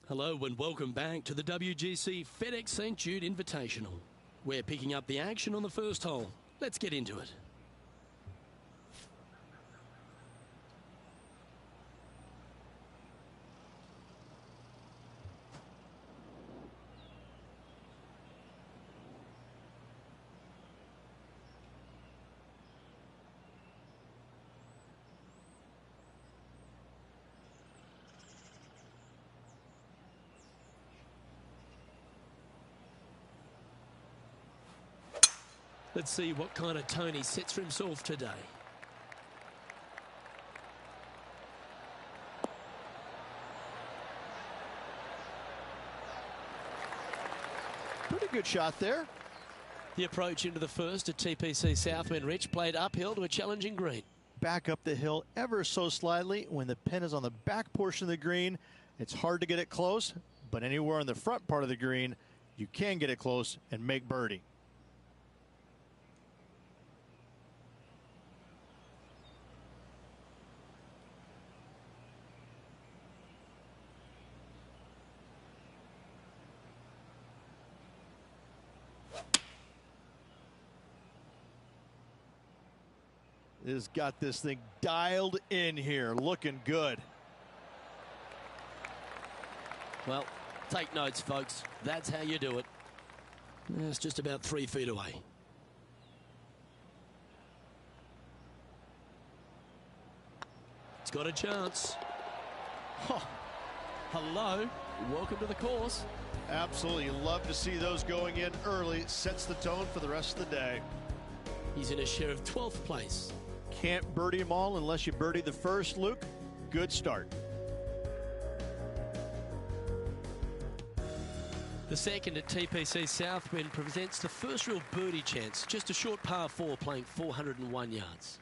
Hello and welcome back to the WGC FedEx St. Jude Invitational. We're picking up the action on the first hole. Let's get into it. Let's see what kind of tone he sets for himself today. Pretty good shot there. The approach into the first at TPC Southwind Rich played uphill to a challenging green. Back up the hill ever so slightly. When the pin is on the back portion of the green, it's hard to get it close, but anywhere on the front part of the green, you can get it close and make birdie. Has got this thing dialed in here, looking good. Well, take notes, folks. That's how you do it. It's just about 3 feet away. It's got a chance. Oh, hello. Welcome to the course. Absolutely. Love to see those going in early. Sets the tone for the rest of the day. He's in a share of 12th place. Can't birdie them all unless you birdie the first, Luke. Good start. The second at TPC Southwind presents the first real birdie chance. Just a short par 4 playing 401 yards.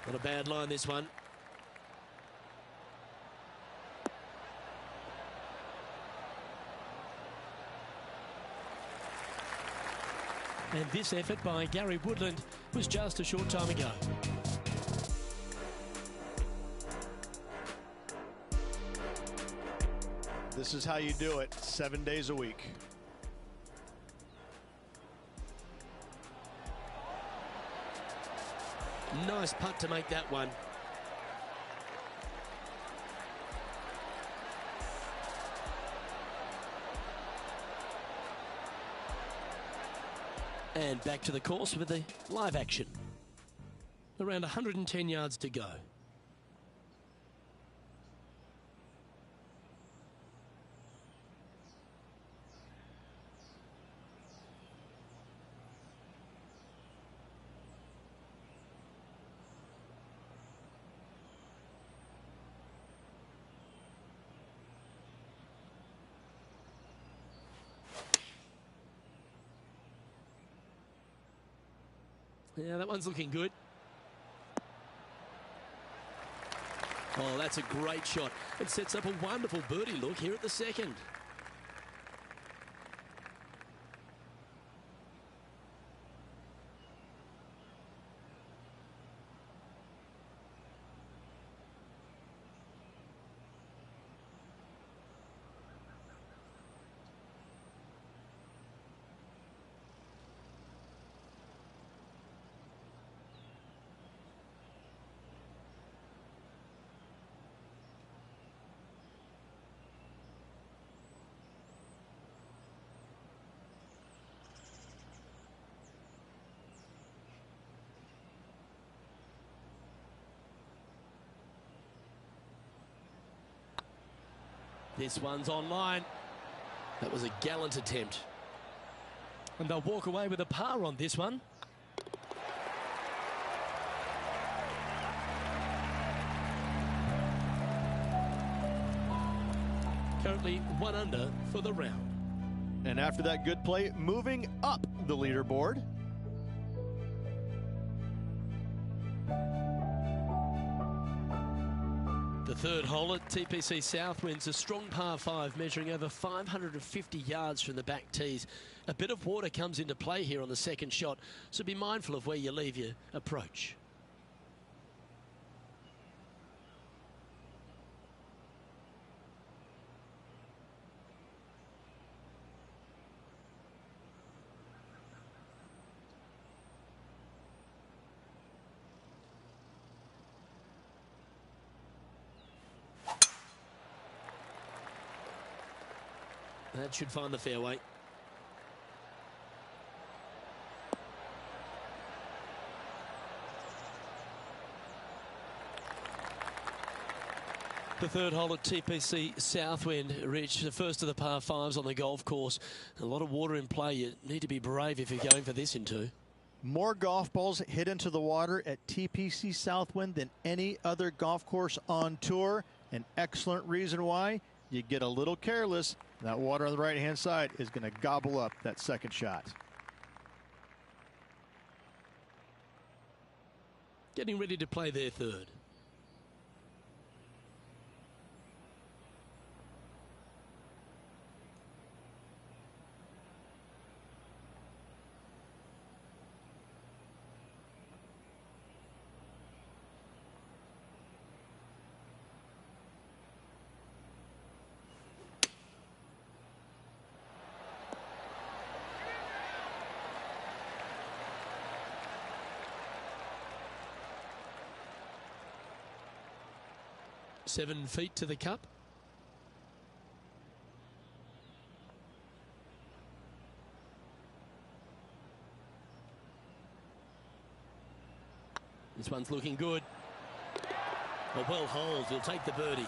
Not a bad line, this one. And this effort by Gary Woodland was just a short time ago. This is how you do it, 7 days a week. Nice putt to make that one. And back to the course with the live action. Around 110 yards to go. Yeah, that one's looking good. Oh, that's a great shot. It sets up a wonderful birdie look here at the second. This one's online. That was a gallant attempt. And they'll walk away with a par on this one. Currently 1 under for the round. And after that good play, moving up the leaderboard. The third hole at TPC Southwind's a strong par 5 measuring over 550 yards from the back tees. A bit of water comes into play here on the second shot, so be mindful of where you leave your approach. That should find the fairway. The third hole at TPC Southwind, Rich, the first of the par 5s on the golf course. A lot of water in play. You need to be brave if you're going for this in two. More golf balls hit into the water at TPC Southwind than any other golf course on tour. An excellent reason why. You get a little careless, that water on the right-hand side is going to gobble up that second shot. Getting ready to play their third. Seven feet to the cup. This one's looking good. A well holed, he'll take the birdie.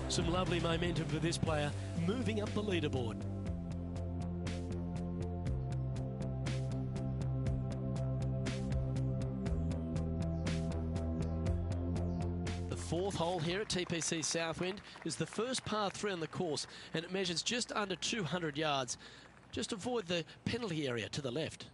Some lovely momentum for this player, moving up the leaderboard. Fourth hole here at TPC Southwind is the first par 3 on the course, and it measures just under 200 yards. Just avoid the penalty area to the left.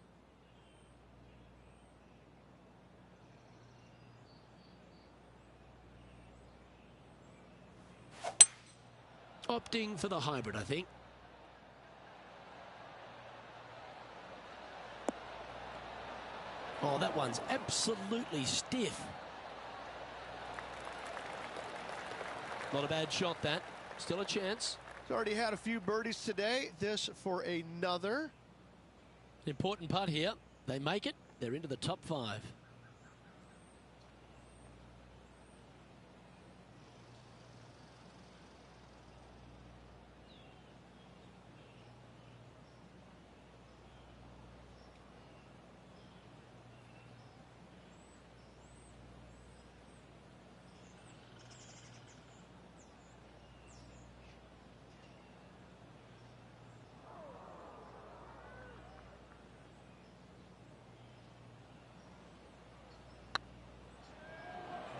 Opting for the hybrid, I think. Oh, that one's absolutely stiff. Not a bad shot, that. Still a chance. He's already had a few birdies today. This for another. Important putt here. They make it. They're into the top 5.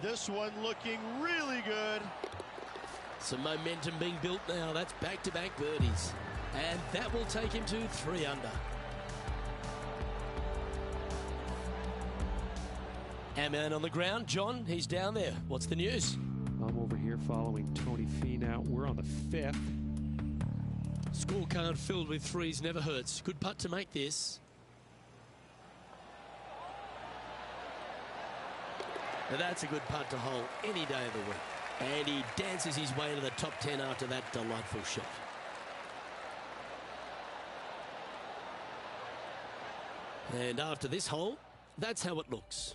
This one looking really good. Some momentum being built now. That's back-to-back birdies. And that will take him to 3 under. Our man on the ground, John, he's down there. What's the news? I'm over here following Tony Finau. We're on the 5th. Scorecard filled with 3s never hurts. Good putt to make this. Now that's a good putt to hole any day of the week. And he dances his way into the top 10 after that delightful shot. And after this hole, that's how it looks.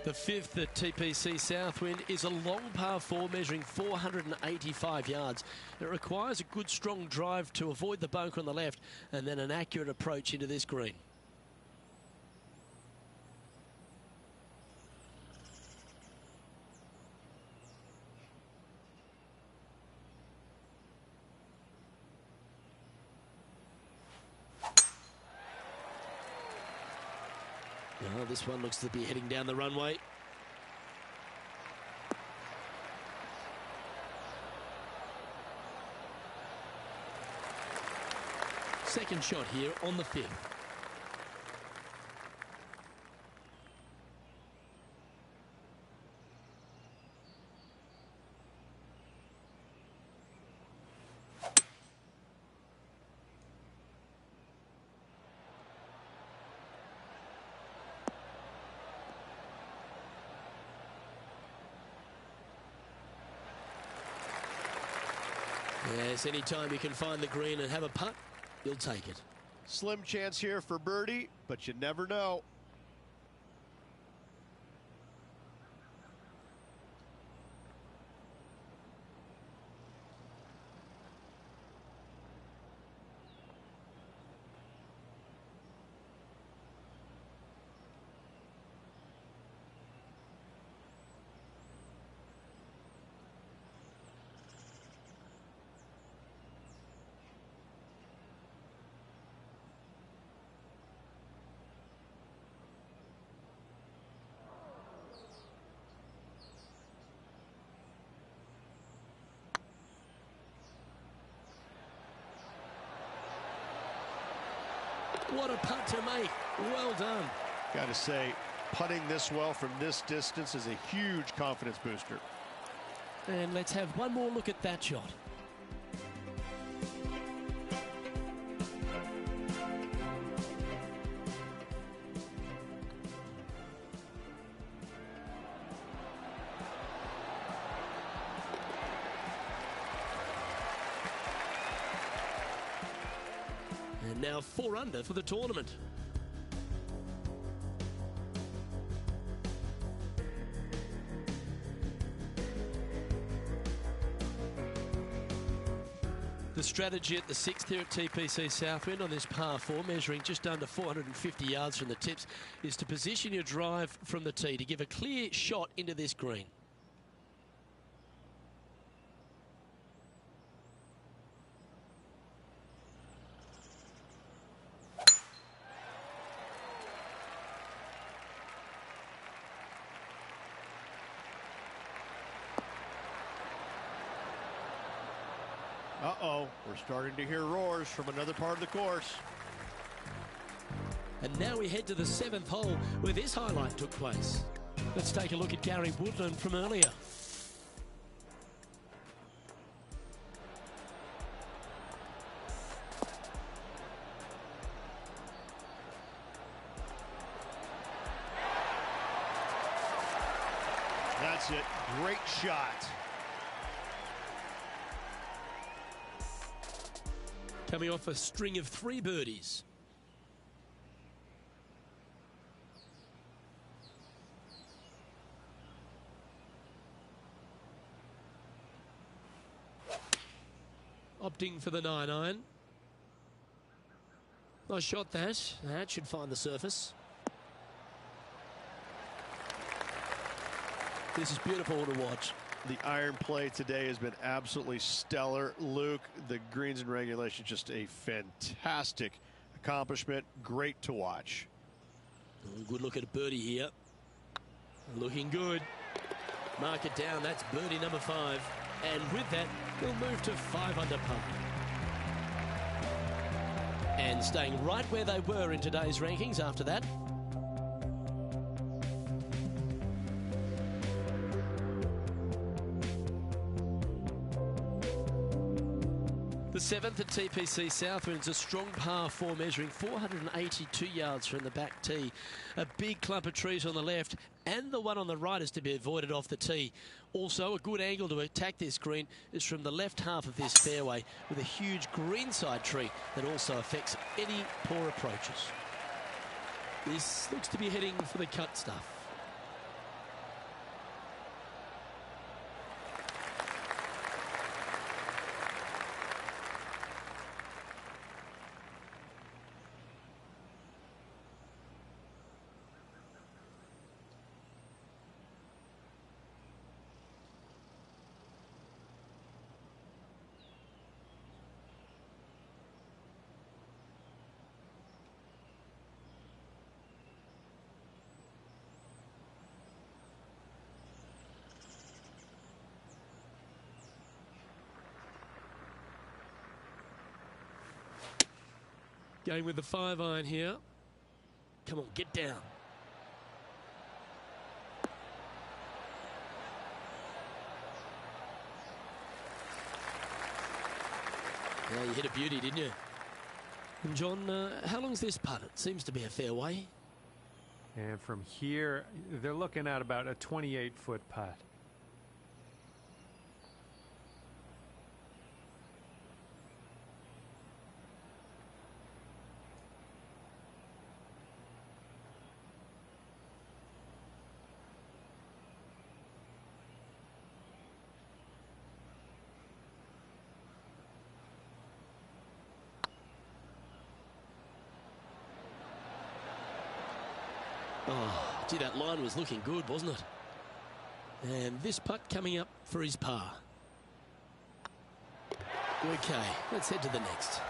The 5th at TPC Southwind is a long par 4 measuring 485 yards. It requires a good strong drive to avoid the bunker on the left and then an accurate approach into this green. Oh, this one looks to be heading down the runway. Second shot here on the 5th. Yes, anytime you can find the green and have a putt, you'll take it. Slim chance here for birdie, but you never know. What a putt to make. Well done. Got to say, putting this well from this distance is a huge confidence booster. And let's have one more look at that shot. And now 4 under for the tournament. The strategy at the 6th here at TPC Southwind on this par 4, measuring just under 450 yards from the tips, is to position your drive from the tee to give a clear shot into this green. Uh-oh, we're starting to hear roars from another part of the course. And now we head to the 7th hole where this highlight took place. Let's take a look at Gary Woodland from earlier. That's it, great shot. Coming off a string of 3 birdies. Opting for the 9-iron. Nice shot that. That should find the surface. This is beautiful to watch. The iron play today has been absolutely stellar. Luke, the greens and regulation, just a fantastic accomplishment. Great to watch. Good look at a birdie here. Looking good. Mark it down. That's birdie number 5. And with that, we'll move to 5 under par. And staying right where they were in today's rankings after that. The 7th at TPC Southwind's a strong par 4 measuring 482 yards from the back tee. A big clump of trees on the left and the one on the right is to be avoided off the tee. Also, a good angle to attack this green is from the left half of this fairway with a huge greenside tree that also affects any poor approaches. This looks to be heading for the cut stuff. Going with the 5-iron here. Come on, get down. Yeah, you hit a beauty, didn't you? And John, how long's this putt? It seems to be a fair way. And from here, they're looking at about a 28-foot putt. Oh, gee, that line was looking good, wasn't it? And this putt coming up for his par. Okay, let's head to the next.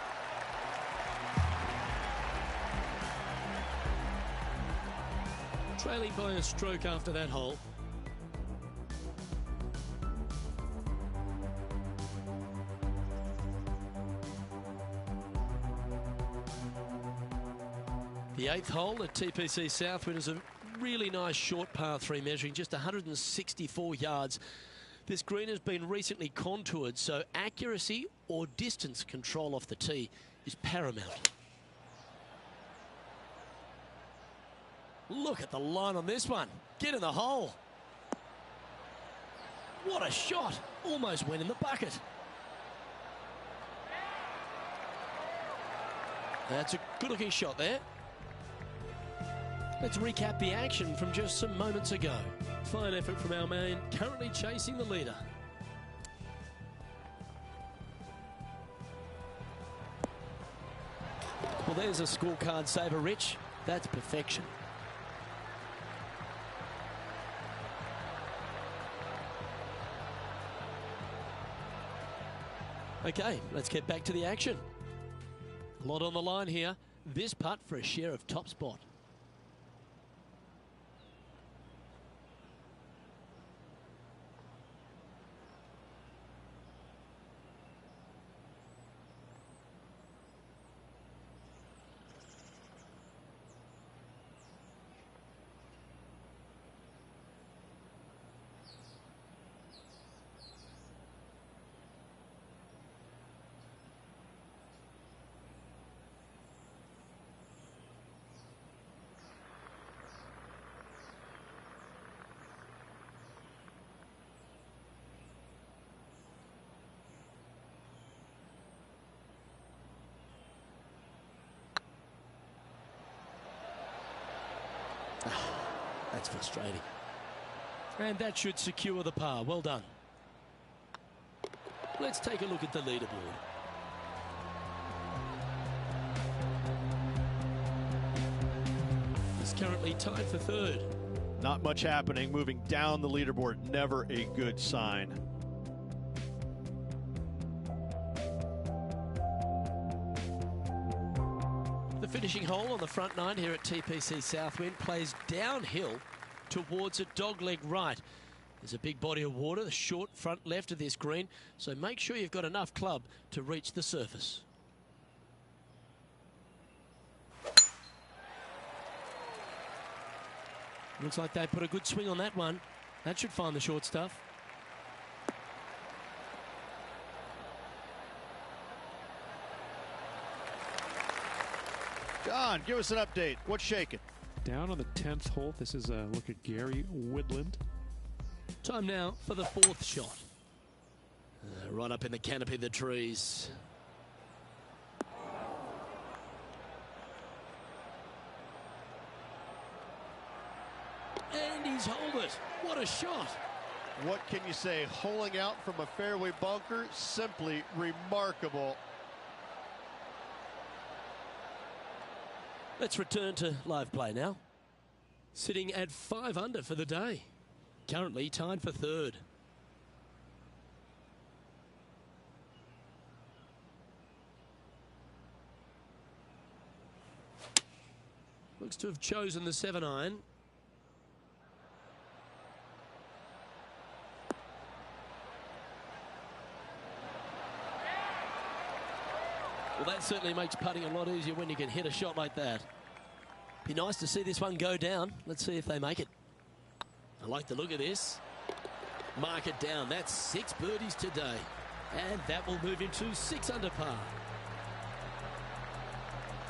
Trailing by a stroke after that hole. The 8th hole at TPC Southwind is a really nice short par 3 measuring just 164 yards. This green has been recently contoured, so accuracy or distance control off the tee is paramount. Look at the line on this one. Get in the hole. What a shot. Almost went in the bucket. That's a good looking shot there. Let's recap the action from just some moments ago. Fine effort from our man, currently chasing the leader. Well, there's a scorecard saver, Rich. That's perfection. Okay, let's get back to the action. A lot on the line here. This putt for a share of top spot. That's frustrating. And that should secure the par. Well done. Let's take a look at the leaderboard. He's currently tied for 3rd. Not much happening. Moving down the leaderboard, never a good sign. The finishing hole on the front 9 here at TPC Southwind plays downhill towards a dogleg right. There's a big body of water, the short front left of this green, so make sure you've got enough club to reach the surface. Looks like they put a good swing on that one. That should find the short stuff. John, give us an update. What's shaking? Down on the 10th hole, this is a look at Gary Woodland. Time now for the 4th shot. Right up in the canopy of the trees. And he's holed it. What a shot. What can you say? Holing out from a fairway bunker, simply remarkable. Let's return to live play now. Sitting at 5 under for the day. Currently tied for 3rd. Looks to have chosen the 7-iron. Well, that certainly makes putting a lot easier when you can hit a shot like that. Be nice to see this one go down. Let's see if they make it. I like the look of this. Mark it down. That's 6 birdies today. And that will move him to 6 under par.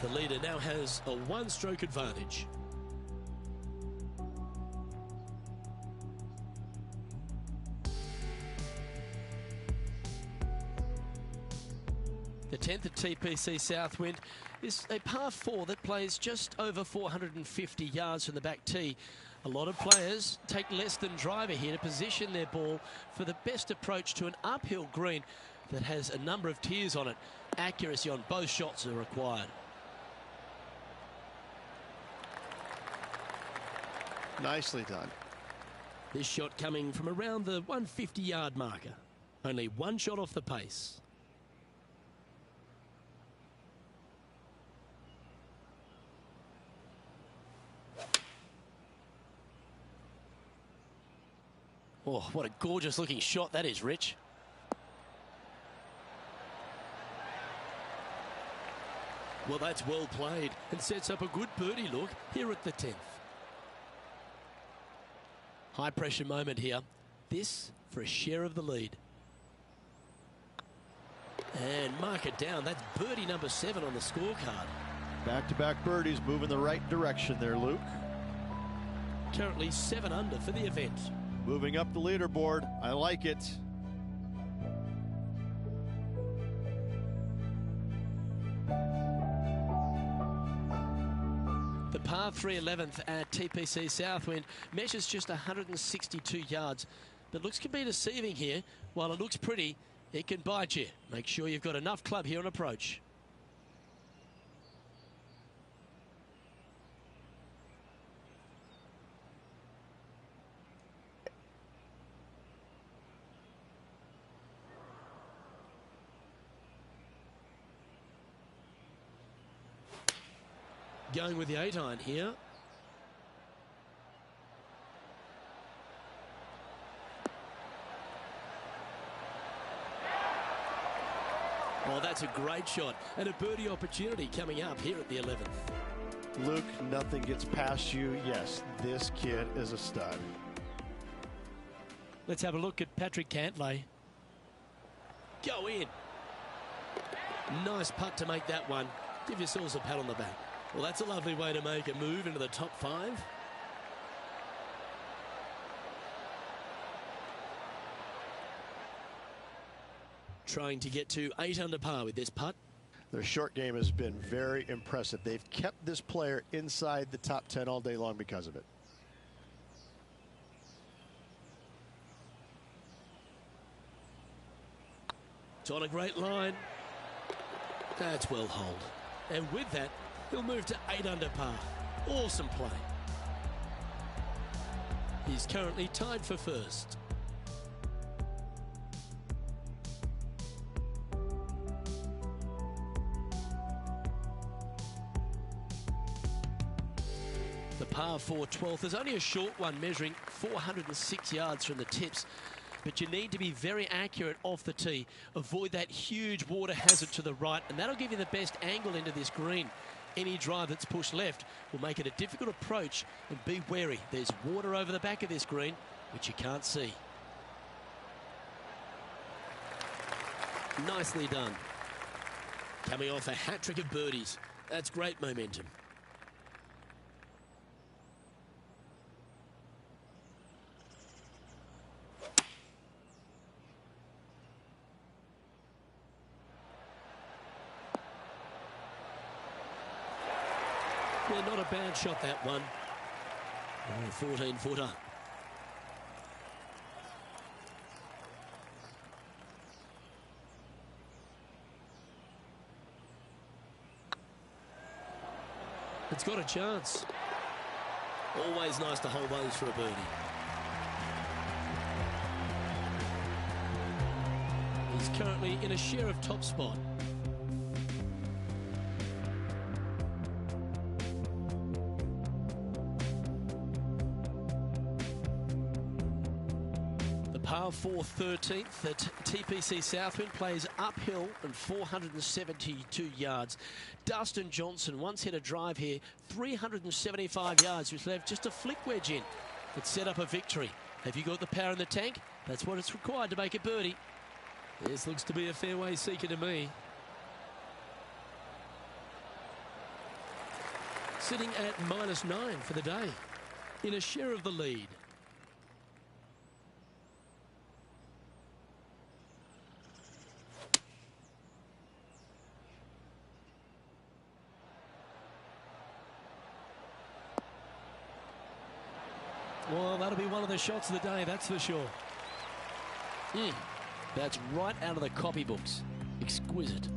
The leader now has a 1-stroke advantage. The 10th at TPC Southwind is a par 4 that plays just over 450 yards from the back tee. A lot of players take less than driver here to position their ball for the best approach to an uphill green that has a number of tiers on it. Accuracy on both shots are required. Nicely done. This shot coming from around the 150-yard marker. Only 1 shot off the pace. Oh, what a gorgeous looking shot that is, Rich. Well, that's well played and sets up a good birdie look here at the 10th. High pressure moment here. This for a share of the lead. And mark it down. That's birdie number 7 on the scorecard. Back-to-back birdies move in the right direction there, Luke. Currently 7 under for the event. Moving up the leaderboard. I like it. The par 3 11th at TPC Southwind measures just 162 yards. But looks can be deceiving here. While it looks pretty, it can bite you. Make sure you've got enough club here on approach. Going with the 8-iron here. Well, that's a great shot and a birdie opportunity coming up here at the 11th. Luke, nothing gets past you. Yes, this kid is a stud. Let's have a look at Patrick Cantlay. Go in. Nice putt to make that one. Give yourselves a pat on the back. Well, that's a lovely way to make a move into the top 5. Trying to get to 8 under par with this putt. Their short game has been very impressive. They've kept this player inside the top 10 all day long because of it. It's on a great line. That's well holed. And with that, he'll move to 8 under par. Awesome play. He's currently tied for first. The par 4 12th is only a short one, measuring 406 yards from the tips. But you need to be very accurate off the tee. Avoid that huge water hazard to the right, and that'll give you the best angle into this green. Any drive that's pushed left will make it a difficult approach, and be wary. There's water over the back of this green, which you can't see. Nicely done. Coming off a hat-trick of birdies. That's great momentum. Yeah, not a bad shot, that one. 14-footer. It's got a chance. Always nice to hold those for a birdie. He's currently in a share of top spot. Par for 13th at TPC Southwind, plays uphill and 472 yards. Dustin Johnson once hit a drive here, 375 yards, which left just a flick wedge in. It set up a victory. Have you got the power in the tank? That's what it's required to make a birdie. This looks to be a fairway seeker to me. Sitting at -9 for the day, in a share of the lead. Well, that'll be one of the shots of the day, that's for sure. That's right out of the copybooks. Exquisite.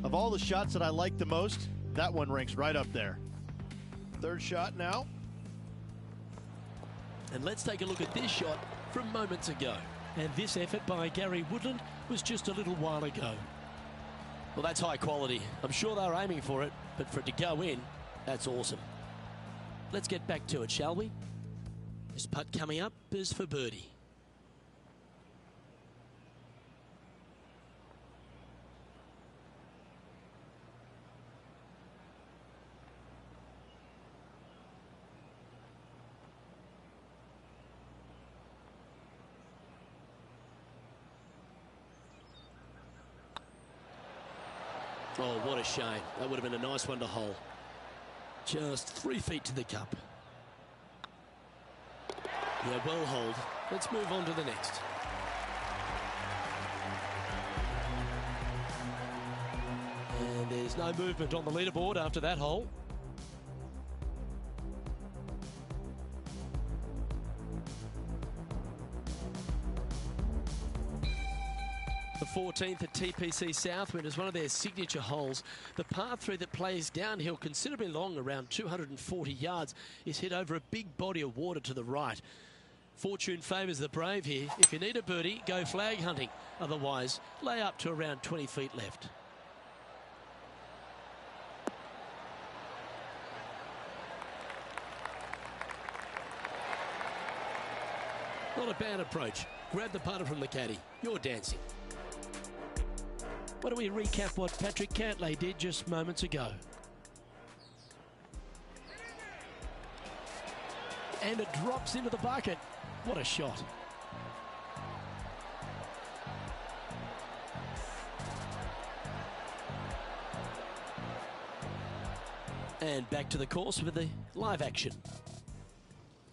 Of all the shots that I like the most, that one ranks right up there. Third shot now. And let's take a look at this shot from moments ago. And this effort by Gary Woodland was just a little while ago. Well, that's high quality. I'm sure they were aiming for it, but for it to go in, that's awesome. Let's get back to it, shall we? This putt coming up is for birdie. Oh, what a shame. That would have been a nice one to hole. Just 3 feet to the cup. Yeah, well holed. Let's move on to the next. And there's no movement on the leaderboard after that hole. The 14th at TPC Southwind is one of their signature holes. The par 3 that plays downhill considerably long, around 240 yards, is hit over a big body of water to the right. Fortune favours the brave here. If you need a birdie, go flag hunting. Otherwise, lay up to around 20 feet left. Not a bad approach. Grab the putter from the caddy. You're dancing. Why don't we recap what Patrick Cantlay did just moments ago? And it drops into the bucket. What a shot. And back to the course with the live action.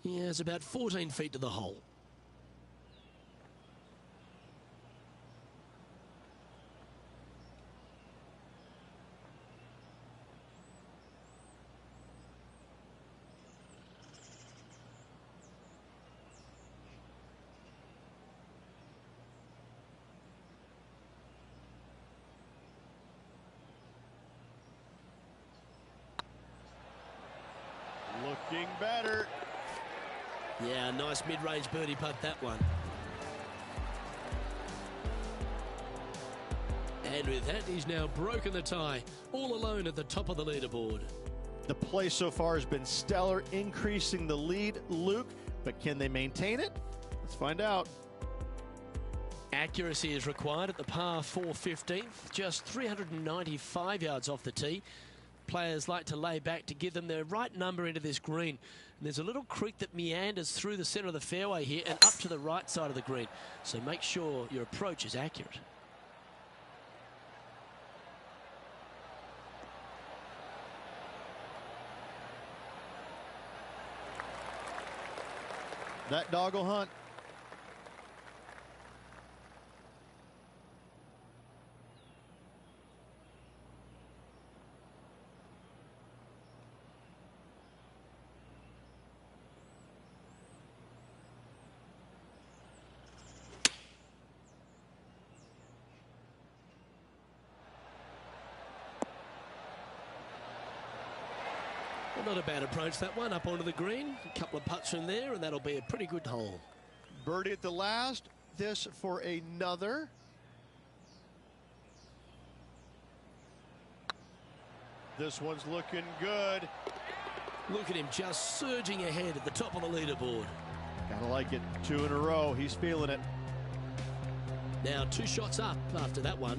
He has about 14 feet to the hole. Looking better. Yeah, nice mid-range birdie putt, that one. And with that, he's now broken the tie, all alone at the top of the leaderboard. The play so far has been stellar, increasing the lead, Luke, but can they maintain it? Let's find out. Accuracy is required at the par 4 15th, just 395 yards off the tee. Players like to lay back to give them the right number into this green. And there's a little creek that meanders through the centre of the fairway here and up to the right side of the green. So make sure your approach is accurate. That dog will hunt. Not a bad approach, that one, up onto the green. A couple of putts from there, and that'll be a pretty good hole. Birdie at the last. This for another. This one's looking good. Look at him just surging ahead at the top of the leaderboard. Gotta like it. 2 in a row. He's feeling it. Now 2 shots up after that one.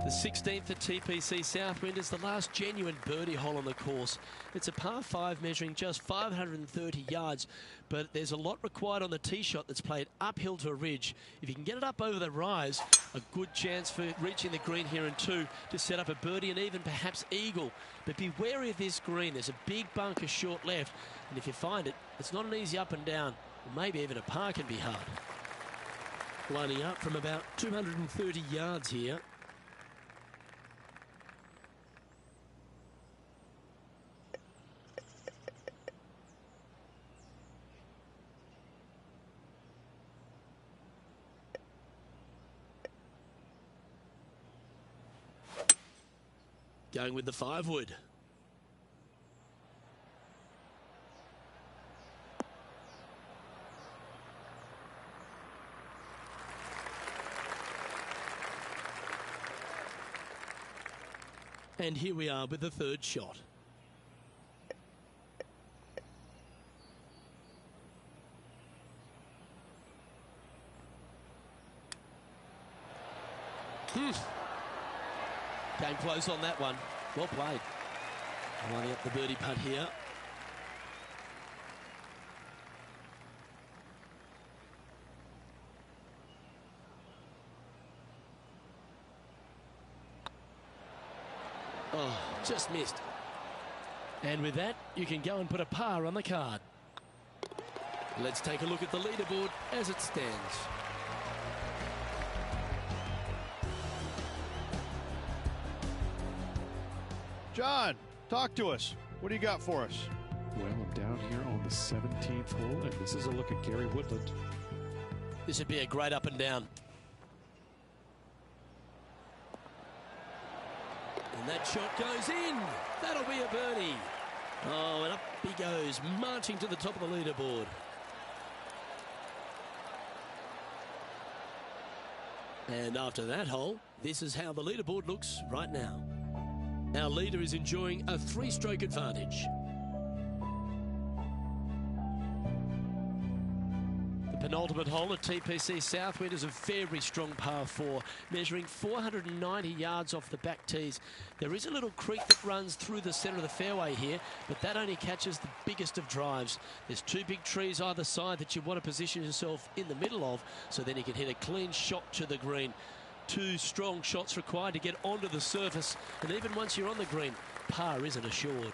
The 16th at TPC Southwind is the last genuine birdie hole on the course. It's a par 5 measuring just 530 yards, but there's a lot required on the tee shot that's played uphill to a ridge. If you can get it up over the rise, a good chance for reaching the green here in 2 to set up a birdie and even perhaps eagle. But be wary of this green. There's a big bunker short left, and if you find it, it's not an easy up and down. Or maybe even a par can be hard. Lining up from about 230 yards here. Going with the 5-wood. And here we are with the 3rd shot. Came close on that one. Well played. Lining up the birdie putt here. Oh, just missed. And with that, you can go and put a par on the card. Let's take a look at the leaderboard as it stands. John, talk to us. What do you got for us? Well, I'm down here on the 17th hole, and this is a look at Gary Woodland. This would be a great up and down. And that shot goes in. That'll be a birdie. Oh, and up he goes, marching to the top of the leaderboard. And after that hole, this is how the leaderboard looks right now. Our leader is enjoying a 3-stroke advantage. The penultimate hole at TPC Southwind is a very strong par 4, measuring 490 yards off the back tees. There is a little creek that runs through the centre of the fairway here, but that only catches the biggest of drives. There's 2 big trees either side that you want to position yourself in the middle of, so then you can hit a clean shot to the green. 2 strong shots required to get onto the surface, and even once you're on the green, par isn't assured.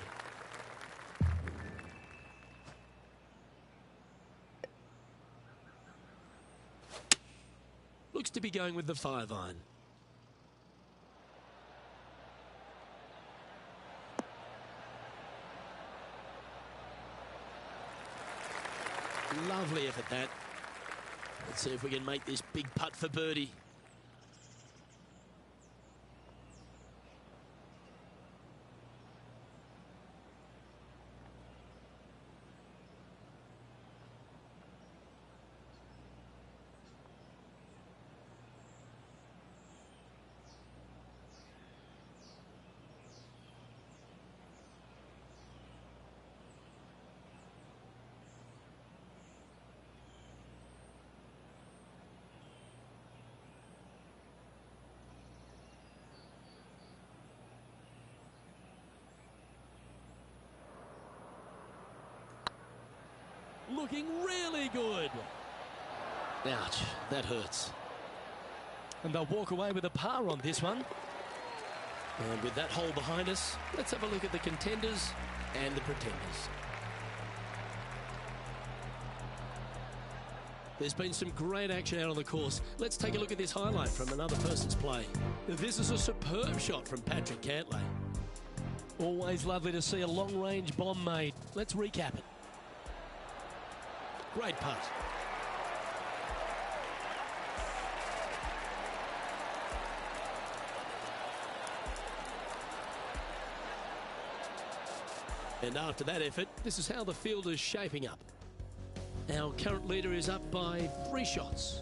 Looks to be going with the 5-iron. Lovely effort that. Let's see if we can make this big putt for birdie. Looking really good. Ouch, that hurts. And they'll walk away with a par on this one. And with that hole behind us, let's have a look at the contenders and the pretenders. There's been some great action out on the course. Let's take a look at this highlight from another person's play. This is a superb shot from Patrick Cantlay. Always lovely to see a long-range bomb made. Let's recap it. Great putt. And after that effort, this is how the field is shaping up. Our current leader is up by 3 shots.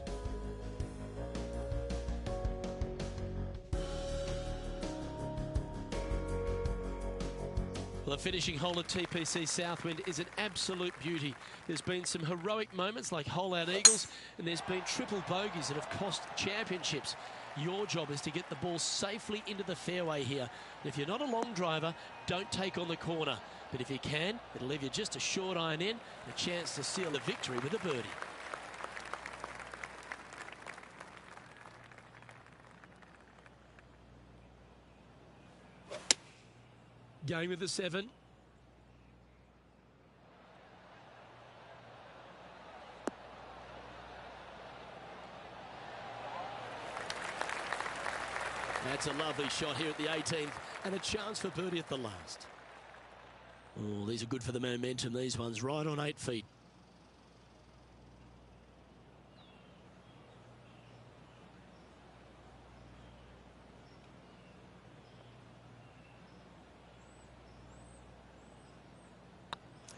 Well, the finishing hole at TPC Southwind is an absolute beauty. There's been some heroic moments like hole-out eagles, and there's been triple bogeys that have cost championships. Your job is to get the ball safely into the fairway here. And if you're not a long driver, don't take on the corner. But if you can, it'll leave you just a short iron in, a chance to seal the victory with a birdie. Going with the 7. That's a lovely shot here at the 18th, and a chance for birdie at the last. Oh, these are good for the momentum, these ones, right on 8 feet.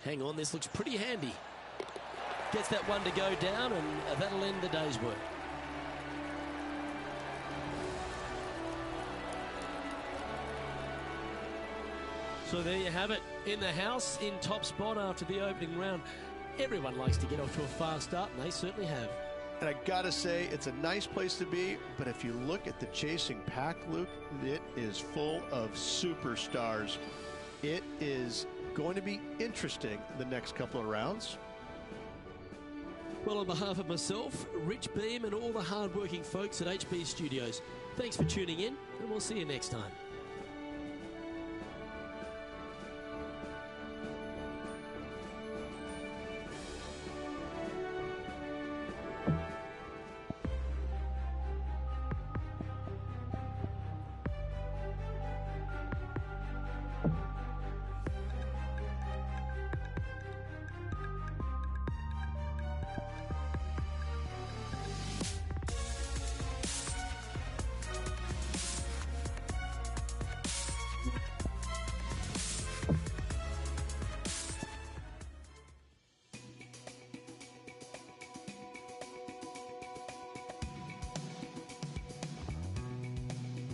Hang on, this looks pretty handy. Gets that one to go down, and that'll end the day's work. So there you have it, in the house, in top spot after the opening round. Everyone likes to get off to a fast start, and they certainly have. And I gotta say, it's a nice place to be, but if you look at the chasing pack, Luke, it is full of superstars. It is going to be interesting the next couple of rounds. Well, on behalf of myself, Rich Beam, and all the hard-working folks at HB Studios, thanks for tuning in, and we'll see you next time.